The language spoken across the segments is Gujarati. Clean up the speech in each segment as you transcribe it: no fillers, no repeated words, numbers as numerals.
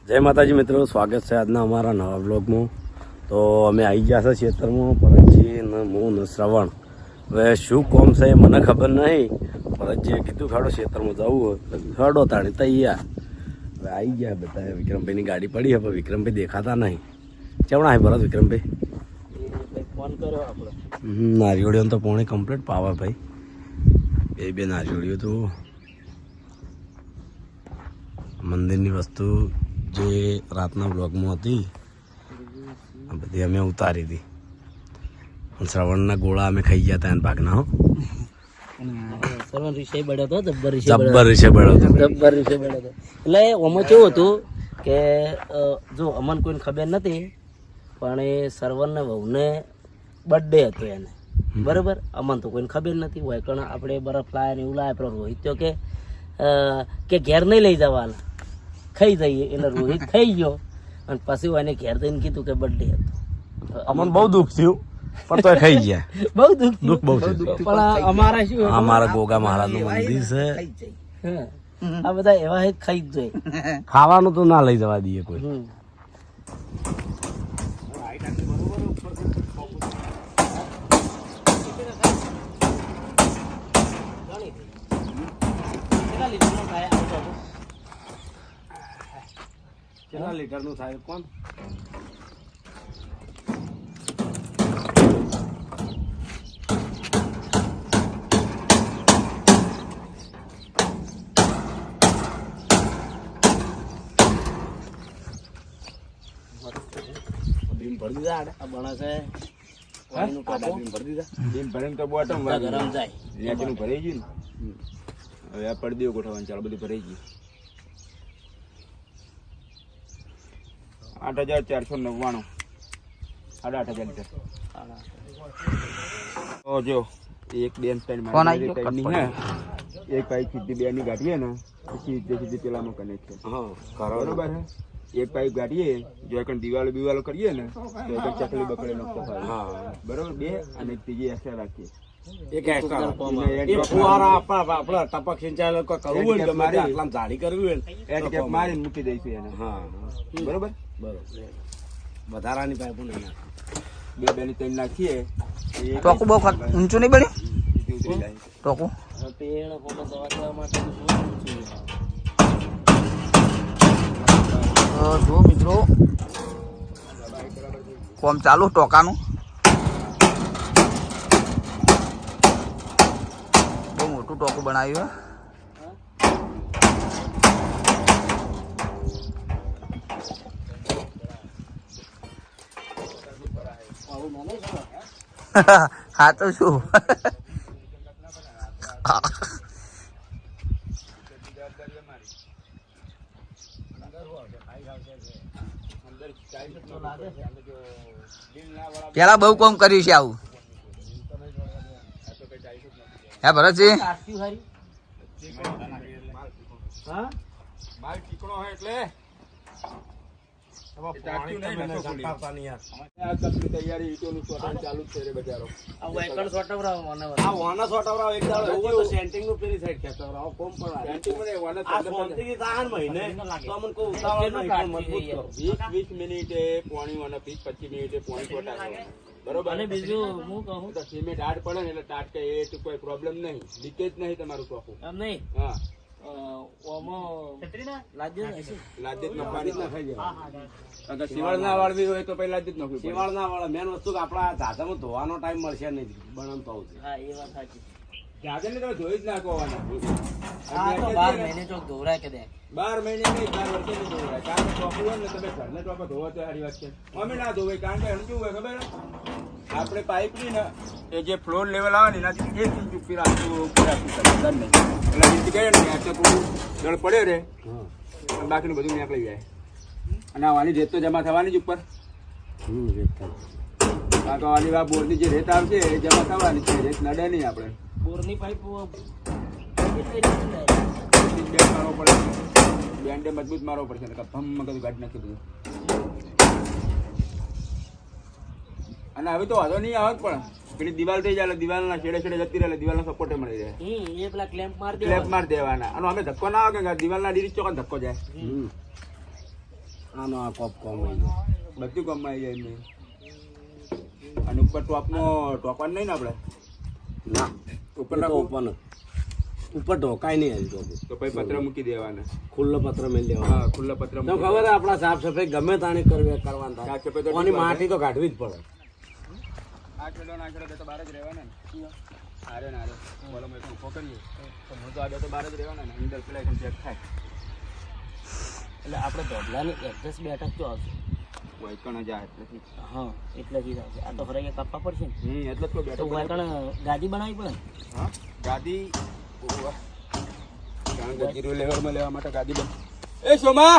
જય માતાજી મિત્રો, સ્વાગત છે આજના અમારા નવા બ્લોગમાં. તો અમે આવી ગયા છે ખેતરમાં, ભરતજી ને હું ને શ્રવણ. હવે શું કોમ છે એ મને ખબર નહીં. ભરતજીએ કીધું ખાડો ખેતરમાં જવું હોય ખાડો તાણી તૈયાર. હવે આવી ગયા બધા. વિક્રમભાઈની ગાડી પડી હવે વિક્રમભાઈ દેખાતા નહીં. ચવણા હે ભરત વિક્રમભાઈ? ફોન કર્યો આપણે. નારિયોળીઓ તો પોણી કમ્પ્લીટ પાવા ભાઈ. બે નારિયોળીઓ તો મંદિરની વસ્તુ જે રાતના બ્લોગમાં હતી આ બધી અમે ઉતારી હતી. શ્રવણના ગોળા અમે ખાઈ ગયા હતા એના ભાગના. સર્વન રીશે બળ્યો હતો, જબ્બર રીશે બળ્યો હતો. એટલે આમાં કેવું હતું કે જો અમને કોઈને ખબર નથી, પણ એ સર્વનને વહુને બર્થડે હતો એને, બરાબર. અમને તો કોઈને ખબર નથી હોય, કારણ આપણે બરફ લાયા ને એવું લાયા. પણ રોહિત તો કે ઘેર નહીં લઈ જવાના, ખાઈ જઈએ. એટલે રોહિત ખાઈ ગયો અને પછી એને ઘેર જઈને કીધું કે બર્થડે હતો. અમને બહુ દુઃખ થયું, પણ તો ખાઈ ગયા. બહુ દુઃખ બહુ થયું. પણ અમારા શું, અમારા ગોગા મહારાજનું મંદિર છે. આ બધા એવા હે ખાઈ જ જોઈએ. ખાવાનું તો ના લઈ જવા દઈએ કોઈ. કેટલા લીટરનું થાય કોણ? ભીમ ભરી દીધા આ બણા છે. ભરી દીધા ભીમ ભરીને તો બોટમ ગરમ જાય. નેચનું ભરાઈ ગયું ને. હવે આ પડદીઓ ગોઠવવાનું ચાલો, બધું ભરાઈ ગયું. 8,499 8,000 લીટર. તો જો એક બેન ત્રણ એક પાઇપ સીધી બે ની ગાડીએ ને સીધી પેલામાં કનેક્ટ છે. બરોબર હે. એક પાઇપ ગાડીએ જો એક દિવાલો કરીએ ને તો એક ચકલી બકડે નોખતો થાય. બરોબર. બે અને ત્રીજી એક્સ્ટ્રા રાખીએ. એક એક્સ્ટ્રા ફુવારા આપણા ટપક સિંચાઈ કરવું હોય ને મારે આટલા જાડી કરવી હોય ને એક કેપ મારીને મૂકી દઈશું એને. હા બરોબર. વધારાની પાઇપો નહીં નાખે. બે ની ત્રણ નાખીએ. ટોકું બહુ ઊંચું નહીં બન્યું ટોકું. જો મિત્રો કોમ ચાલુ ટોકાનું. બહુ મોટું ટોકું બનાવ્યું. હા તો શું પેલા બહુ કોમ કર્યું છે આવું. હે ભરતજી બરોબર. અને બીજું હું કહું તો સિમેન્ટ હાડ પડે ને એટલે ટાટકે એ કોઈ પ્રોબ્લેમ નહીં, લીકેજ નહીં તમારું ટોકું. એમ નહીં. હા શિવાળ ના વાળવી હોય તો પેલા જ નાખવું. શિવાળ ના વાળે મેન વસ્તુ આપડા ધાધામાં ધોવાનો ટાઈમ મળશે નહીં. બનાવતો આવશે. હા એ વાત સાચી. ધાધા ને તમે ધોઈ જ નાખવાના. 12 મહિને ચોક ધોવરાય કે દે. 12 મહિને નહીં, 4 વર્ષે નહીં ધોવાય. કારણ કે ટોપું હોય ને તમે ઘરને ટોપા ધોવા તો સારી વાત છે. અમે ના ધોવાય કારણ કે શું હોય ખબર? આપણે પાઇપ ની ને એ જે ફ્લોર લેવલ આવે ને એનાથી 1 ઇંચ ઉપર રાખવું એટલે નીચે ગયે ને એટલે થોડું જળ પડે રે બાકીનું બધું નીકળી જાય. અને આવાની રેત તો જમા થવાની જ ઉપર. આની આ બોરની જે રેત આવશે એ જમા થવાની છે. રેત નડે નહીં. આપણે બોરની પાઇપ મારવો પડે, બેન્ડે મજબૂત મારવો પડશે ને ભમ કદું ગાડી નાખી બધું. અને હવે તો વાંધો નહીં આવે પણ પેલી દિવાલ થઈ જાય, દિવાલના છેડે છેડે જતી રહે, દિવાલનો સપોર્ટ મળી રહે. એ પેલા ક્લેમ્પ માર દેવાના. અને અમે ધક્કો ના આવે કે દિવાલના ડીરી ચોક ધક્કો જાય. આનો આ કોપ કોમ આવી જાય. બધું કામમાં આવી જાય એમને. અને ઉપર ટોપર નહીં ને આપણે ના ઉપર ઉપર તો નાખવું? ઉપર ઢોકાય નહીં હજી તો. તો પછી પત્ર મૂકી દેવાના. ખુલ્લો પત્ર મેળ દેવાનો. હા ખુલ્લા પત્ર તો મૂકી ખબર આપણા સાફ સફાઈ ગમે તાણી કરવાનું થાય. સાફ સફાઈ તો કોની માટી તો કાઢવી જ પડે. આ ખેડો ના ખેડો તો બહાર જ રહેવાના ને. આરે ના આરે બોલો મેં ઉભો કરીએ તો હું તો આ તો બહાર જ રહેવાના ને અંદર પેલા એકદમ ચેક થાય. એટલે આપણે ધોબલાની એડ્રેસ બેઠક તો આવશે. વાયકણ જ આ એટલેથી. હા એટલેથી જ આવશે. આ તો ફરાઈ કાપવા પડશે ને. એટલે જ કોઈ તો બેઠો વાયકણ ગાદી બનાવવી પડે ને. હા ગાદી કારણ કે જીરો લેવલમાં લેવા માટે ગાદી બન. એ સોમા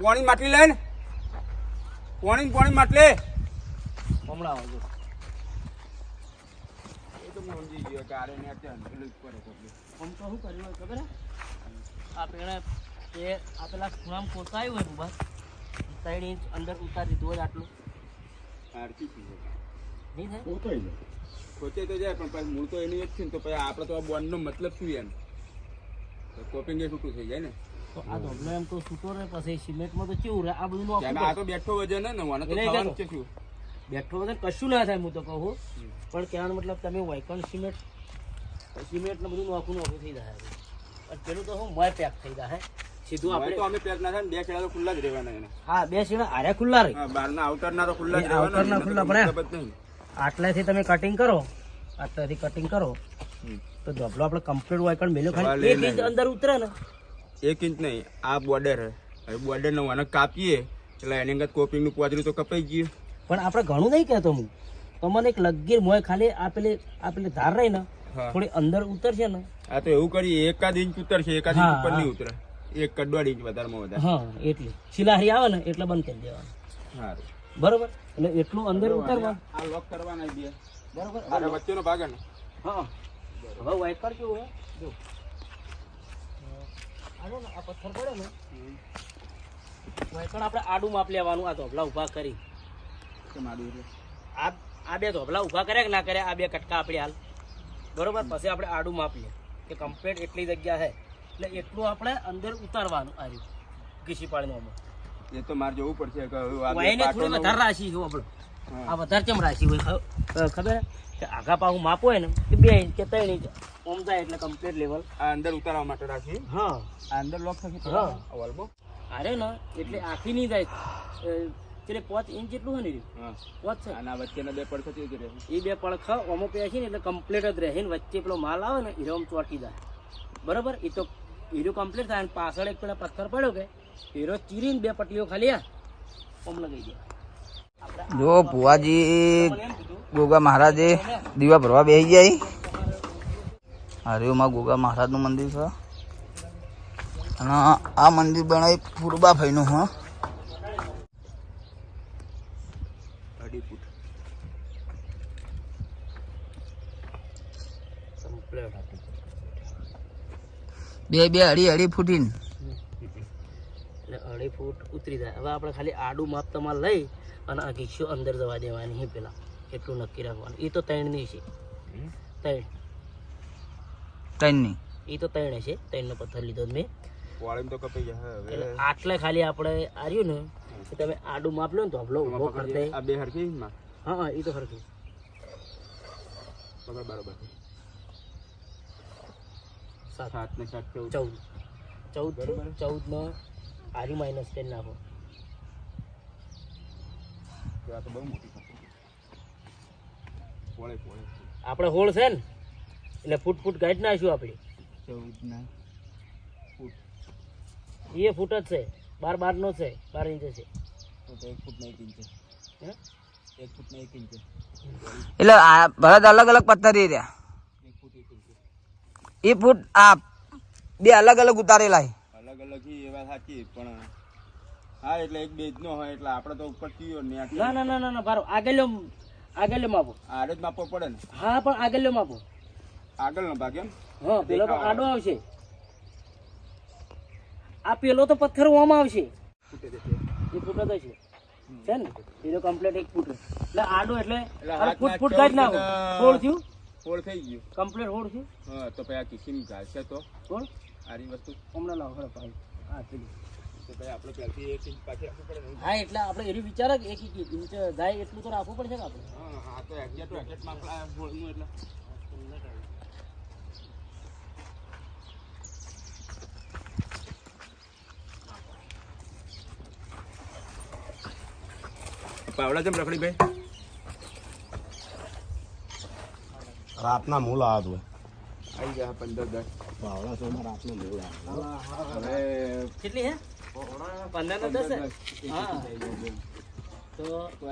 પોણી માટલી લે ને. પોણી માટલી. હમણાં આવજો. એ તો હું સમજી ગયો કે આરે ને અત્યારે પેલું જ કરે છે. આમ તો શું કર્યું હોય ખબર હે? આ પેલા આ પેલા ખૂણામાં કોતાયું હોય બસ 3 ઇંચ અંદર ઉતારી દીધું હોય આટલું. આરતી થઈ જાય. નહીં થાય? ખોચે તો જાય પણ પછી મૂળ તો એની જ છે ને. તો પછી આપણે તો આ બોન્ડનો મતલબ શું એમ કોપિંગ એ છૂટું થઈ જાય ને. તો આ ધોબલો એમ તો છૂટો રહે પછી સિમેન્ટમાં તો કેવું રહે આ બધું નું કેમ આ તો બેઠો વજન ને મને તો એટલે થવાનું છે શું. બેઠો વગર કશું ના થાય હું તો કહું. પણ કહેવાનો મતલબ તમે વાયકણ સિમેન્ટ ને બધું નોખું થઈ જાય. અને પેલું તો હું મોય પેક થઈ જાય સીધું હવે આપણે. તો અમે પેક ના થાય ને બે ખેડા તો ખુલ્લા જ રહેવાના એના. હા 2 શેડા આર્યા ખુલ્લા રહી. હા બહારના આઉટરના તો ખુલ્લા જ એ outer ના ખુલ્લા પડે. રહેવાના. આટલાથી તમે કટિંગ કરો આટલાથી કટિંગ કરો તો ધોબલો આપણે કમ્પ્લીટ વાયકણ મેલ્યો ખાલી 1 ઇંચ અંદર ઉતરે ને. 1 ઇંચ નહીં આ બોર્ડર હવે બોર્ડર નો મને કાપીએ એટલે એની અંદર કોપિંગ નું પોદરું તો કપાઈ ગયું. પણ આપણે ઘણું નહીં કહેતો હું તો મને એક લગીર મોય ખાલી આ પેલી ધાર રહી ને હા. થોડી અંદર ઉતરશે ને. આ તો એવું કરીએ 1 ઇંચ ઉતરશે 1 ઇંચ હા, ઉપર હા. નહીં ઉતરે 1.5 ઇંચ વધારેમાં વધારે. હા એટલે શિલાહારી આવે ને એટલે બંધ કરી દેવાનું. સારું બરોબર એટલે એટલું અંદર ઉતરવા. આ લોક કરવાના બે બરોબર આ વચ્ચેનો ભાગ ને. હા હવે વાયકણ કેવું હે જો આનો ને આ પથ્થર પડે ને વાયકણ આપણે આડું માપ લેવાનું. આ ધોબલા ઊભા કરી આ 2 ધોબલા ઊભા કર્યા કે ના કર્યા આ 2 કટકા આપણે હાલ બરોબર. પછી આપણે આડું માપ લે કે કમ્પ્લીટ એટલી જગ્યા છે એટલે એટલું આપણે અંદર ઉતારવાનું. આ રીતે ઘીસી પાડીને એ તો મારે જોવું પડશે કે હવે આ બે વાયને થોડી પાટોનો- વધારે રાશી છે આપણે. હા. આ વધારે કેમ રાશી હોય ખબર હે? કે આઘા પાહું માપ હોય ને કે 2 ઇંચ કે 3 ઇંચ ઓમ જાય એટલે કમ્પ્લીટ લેવલ. આ અંદર ઉતારવા માટે રાખી હા આ અંદર લોક થશે હા. વાલ્વો. અરે ને એટલે આખી નહીં જાય એટલે 5 ઇંચ જેટલું હોય ને હા 5 છે. આના વચ્ચેના બે પડખા કેવી રહે? એ 2 પડખા ઓમો પેસી ને એટલે કમ્પ્લીટ જ રહે ને વચ્ચે પેલો માલ આવે ને હીરો ચોટી જાય બરોબર. એ તો હીરો કમ્પ્લીટ થાય અને પાછળ એક પેલા પથ્થર પડ્યો કે હીરો ચીરીને 2 પટ્ટીઓ ખાલી ઓમ લગાઈ દે. જો ભુવાજી ગોગા મહારાજે દીવા ભરવા બેસી જાય. હરિઓમાં ગોગા મહારાજનું મંદિર છે અને આ મંદિર બનાવી પૂર્બા ભાઈનું હા. 2.5 ફૂટ કમ્પ્લીટ બે અઢી ફૂટીને એટલે 2.5 ફૂટ ઉતરી જાય. હવે આપણે ખાલી આડું માપ તમારે લઈ અને આ ઘીસ્યો અંદર જવા દેવાની હે પેલા એટલું નક્કી રાખવાનું. એ તો 3 ની છે 3ની એ તો 3 છે 3 નો પથ્થર લીધો મેં. વાળીને તો કપાઈ જશે હવે. એટલે આટલે ખાલી આપણે આર્યું ને કે તમે આડું માપ લો ને તો હબલો ઊભો કરી દે. આ બે હરખી માં હા હા એ તો હરખું બરાબર બરાબર 7 7 ને 7 14 14 નો આર્યું માઇનસ 10 નાખો. આ તો બહુ મોટી છે. પોળે આપણે હોળ છે ને એટલે ફૂટ ગાઈડ નાખ્યું આપણે 14 ના ફૂટ એ ફૂટ જ છે 12 નો છે 12 ઇંચ છે. તો 1 ફૂટ ને 1 ઇંચ હે 1 ફૂટ ને 1 ઇંચ એટલે આ ભરત અલગ અલગ પથ્થર એ રહ્યા. 1 ફૂટ 1 ઇંચ એ ફૂટ આ 2 અલગ અલગ ઉતારેલા. અલગ અલગ એ વાત સાચી પણ હા એટલે એક બેજ નો હોય એટલે આપણે તો ઉપર કીયો ને ના ના ના ના બારો આગળ માપો. આડે જ માપવો પડે ને. હા પણ આગળ માપો. આગળનો ભાગ એમ હા પેલો તો આડો આવશે. આ પેલો તો પથ્થર ઓમાં આવશે ફૂટે જશે. એ ફૂટ જ છે છે ને પેલો કમ્પ્લીટ 1 ફૂટ એટલે આડો એટલે હાથ ફૂટ ગાઈડ ના હોળ થયું હોળ થઈ ગયું. કમ્પ્લીટ હોળ થયું હા તો પછી આ કિસીમ ઘાલશે તો હોળ આરી વસ્તુ હમણાં લાવો હળો પાણી. હા થઈ ગયું તો ભાઈ આપણે પહેલથી 1 ઇંચ પાછી રાખવું પડે ને. હા એટલે આપણે એવી વિચારે કે 1 ઇંચ જાય એટલું તો રાખવું પડશે કે આપણે. હા તો એક્ઝેક્ટ માપ હોળનું એટલે પાવડા જેમ રખડી ભાઈ રાતના મૂળ આવ્યો આવી ગયા 15-10 પાવડા તો રાતના મૂળ આવ્યો હવે કેટલી હે 15 ને 10 હા તો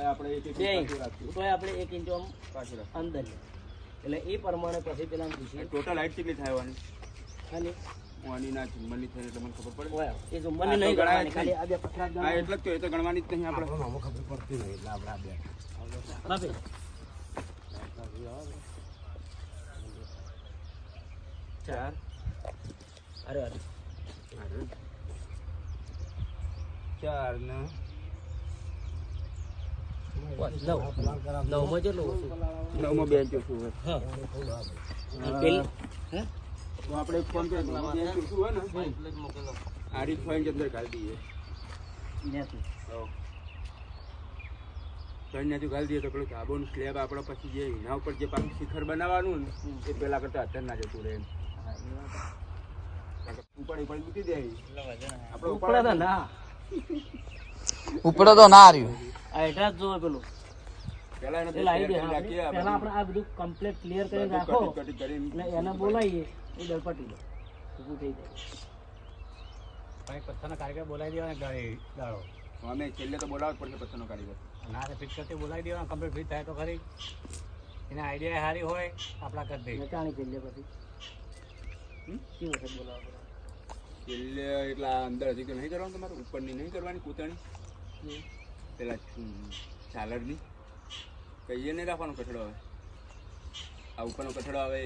આપણે 1 ઇંચ તો આપણે 1 ઇંચ આમ પાછું રાખ અંદર એટલે એ પ્રમાણે પછી પેલા પૂછીએ ટોટલ હાઈટ કેટલી થાય વાની ખાલી વાની ના ચુમ્મની થાય એટલે મને ખબર પડે ઓય એ જો મને નહીં ગણવાની ખાલી આ બે પથરા જ હા એટલે જ તો એ તો ગણવાની જ નહીં આપણે નામો ખબર પડતી નહીં એટલે આપણે આ બે બાપી ચાર અરે અરે 4 ને 9 માં જેટલું ઓછું 9 માં 2 ઇંચ ઓછું હોય હા અને પેલી હે તો આપણે એક ફોન કરીએ 2 ઇંચ ઓછું હોય ને એટલે જ મોકલો આ રીત 6 ઇંચ અંદર કાઢી દઈએ ત્યાંથી ત્યાંથી ગાળી દઈએ તો પેલું ધાબોનું સ્લેબ આપણે પછી જે એના ઉપર જે પાછું શિખર બનાવવાનું ને એ પેલા કરતા અત્યારે ના જતું રહે એમ. ઉપાડી મૂકી દે આપણે ઉપડે તો ના ઉપડે તો ના રહ્યું. આ એટલે જ જોવે પેલું પેલા એને પેલા આવી તૈયાર કરી દે રાખીએ પહેલા આપણે આ બધું કમ્પ્લીટ ક્લિયર કરીને રાખો કટિંગ કરીને એટલે એને બોલાવીએ એ દળપટી દે ઊભું થઈ જાય પથ્થરના કારીગર બોલાવી દેવાના દાડો અમે છેલ્લે તો બોલાવવો જ પડશે પથ્થરનો કારીગર ના તો ફિટ કરતી બોલાવી દેવાના કમ્પ્લીટ ફિટ થાય તો ખરી એને આઈડિયા સારી હોય આપણા કરી દઈએ નચાણી છેલ્લે પછી કેવું વખત બોલાવો છેલ્લે એટલા અંદર હજી તો નહીં કરવાનું તમારે ઉપરની નહીં કરવાની કૂતણી પેલા ઝાલરની કહીએ નહીં રાખવાનો કચડો આવે આ ઉપરનો કચડો આવે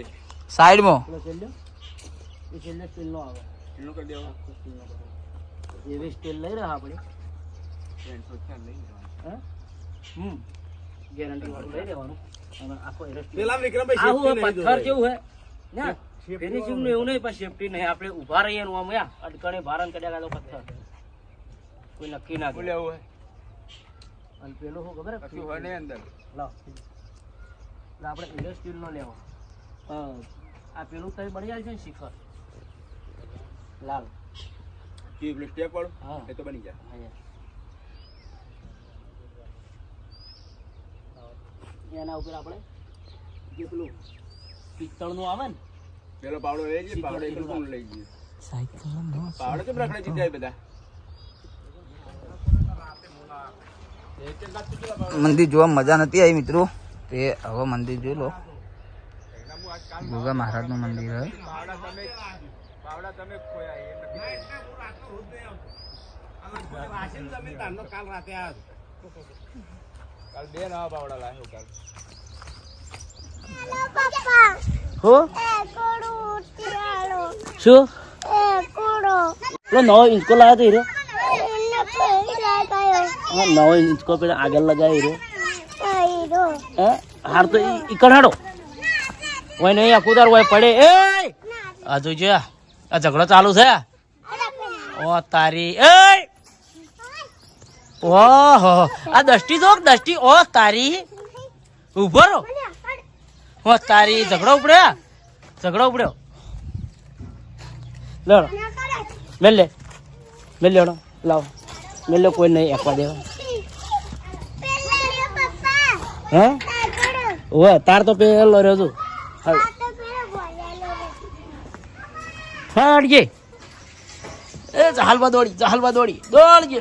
સાઈડમાં પેલો છેલ્લે એ છેલ્લે સ્ટીલનો આવે એનો કરી દેવાનો સ્ટીલનો એવી સ્ટીલ લઈ રહ્યા આપણે 304 લઈ લેવાનો. હે ગેરંટી વાળું લઈ લેવાનું અને આખો એરો સ્ટીલ પેલા વિક્રમભાઈ આવું હોય પથ્થર કેવું હે ના ફિનિશિંગ નું એવું નહીં પણ સેફટી નહીં આપણે ઊભા રહીએ નું આમ યા અટકણે ભારણ કડ્યા ગાલો પથ્થર કોઈ નક્કી ના બોલે આવું હોય અને પેલું શું ખબર કશું હોય નહીં અંદર લાવ એટલે આપણે એરો સ્ટીલ નો લેવો આ પેલું તઈ બળી જાય છે ને શિખર લાલ કે પેલું સ્ટેપ વાળું હા. એ તો બની જાય એના ઉપર આપણે જે પેલું પિત્તળનું આવે ને પેલો પાવડો લઈ જઈએ પાવડો એક કોણ લઈ જઈએ પાવડો કેમ રખડે જીતાય બધા મંદિર જોવા મજા નથી આવી મિત્રો. તે હવે મંદિર જોઈ લો. ગોગા મહારાજનું મંદિર હે. પાવડા તમે ખોયા એ નથી કાલ રાતે કાલ 2 નવા પાવડા લાવ્યો કાલ શું પેલો નવો ઇંચકો લાવ્યો તો હીરો હા નવો ઇંચકો પેલા આગળ લગાવ્યો હીરો હાર તો ઈકડ હાડો હોય નહીં આખું તાર હોય પડે એ આ જોઈજો આ ઝઘડો ચાલુ છે ઓ તારી એ ઓહો આ દષ્ટી જો દષ્ટી ઓ તારી ઉભો રહો ઓ તારી ઝઘડો ઉપડ્યો લેડો મેલ લેડો લાવ મેલ લે કોઈ નહીં એકવા દેવા હે ઓ તાર તો પેલો રહ્યો તું ફાડજે એ હાલવા દોડી દોડજે